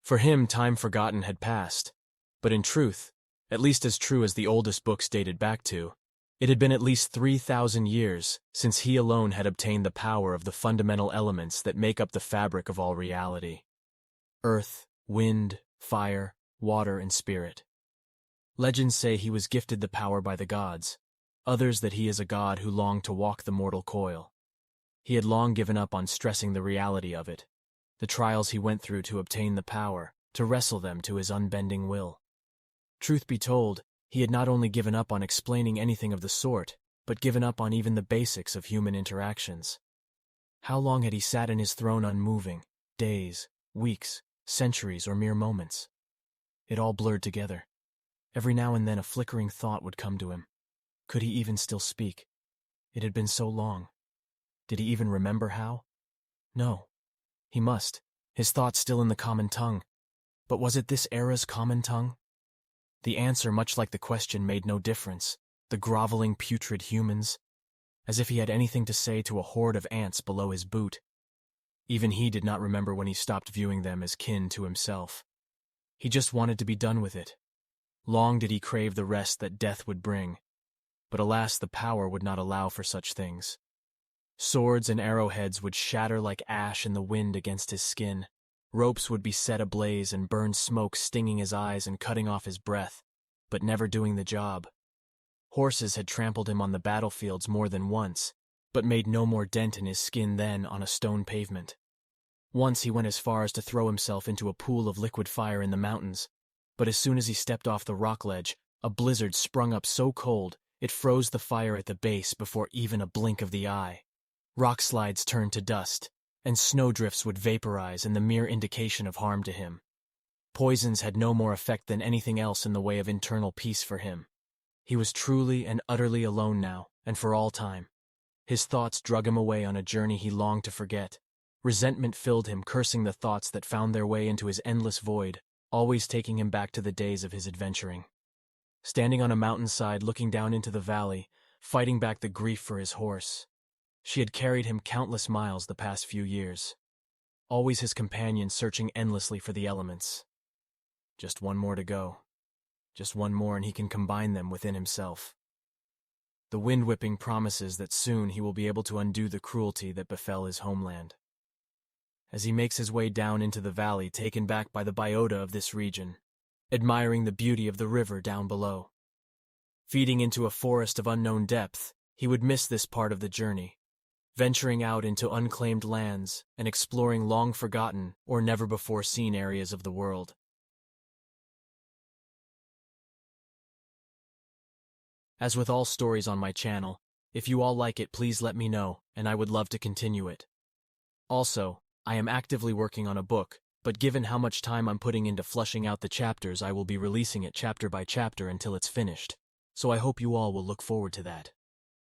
For him, time forgotten had passed. But in truth, at least as true as the oldest books dated back to, it had been at least 3,000 years since he alone had obtained the power of the fundamental elements that make up the fabric of all reality: earth, wind, fire, water, and spirit. Legends say he was gifted the power by the gods, others that he is a god who longed to walk the mortal coil. He had long given up on stressing the reality of it, the trials he went through to obtain the power, to wrestle them to his unbending will. Truth be told, he had not only given up on explaining anything of the sort, but given up on even the basics of human interactions. How long had he sat in his throne unmoving? Days, weeks, centuries, or mere moments? It all blurred together. Every now and then a flickering thought would come to him. Could he even still speak? It had been so long. Did he even remember how? No. He must, his thoughts still in the common tongue. But was it this era's common tongue? The answer, much like the question, made no difference. The groveling, putrid humans. As if he had anything to say to a horde of ants below his boot. Even he did not remember when he stopped viewing them as kin to himself. He just wanted to be done with it. Long did he crave the rest that death would bring. But alas, the power would not allow for such things. Swords and arrowheads would shatter like ash in the wind against his skin. Ropes would be set ablaze and burned smoke stinging his eyes and cutting off his breath, but never doing the job. Horses had trampled him on the battlefields more than once, but made no more dent in his skin than on a stone pavement. Once he went as far as to throw himself into a pool of liquid fire in the mountains, but as soon as he stepped off the rock ledge, a blizzard sprung up so cold it froze the fire at the base before even a blink of the eye. Rock slides turned to dust, and snowdrifts would vaporize in the mere indication of harm to him. Poisons had no more effect than anything else in the way of internal peace for him. He was truly and utterly alone now, and for all time. His thoughts drug him away on a journey he longed to forget. Resentment filled him, cursing the thoughts that found their way into his endless void, always taking him back to the days of his adventuring. Standing on a mountainside looking down into the valley, fighting back the grief for his horse. She had carried him countless miles the past few years. Always his companion, searching endlessly for the elements. Just one more to go. Just one more and he can combine them within himself. The wind-whipping promises that soon he will be able to undo the cruelty that befell his homeland. As he makes his way down into the valley, taken back by the biota of this region, admiring the beauty of the river down below. Feeding into a forest of unknown depth, he would miss this part of the journey, venturing out into unclaimed lands and exploring long-forgotten or never-before-seen areas of the world. As with all stories on my channel, if you all like it, please let me know, and I would love to continue it. Also, I am actively working on a book, but given how much time I'm putting into flushing out the chapters, I will be releasing it chapter by chapter until it's finished, so I hope you all will look forward to that.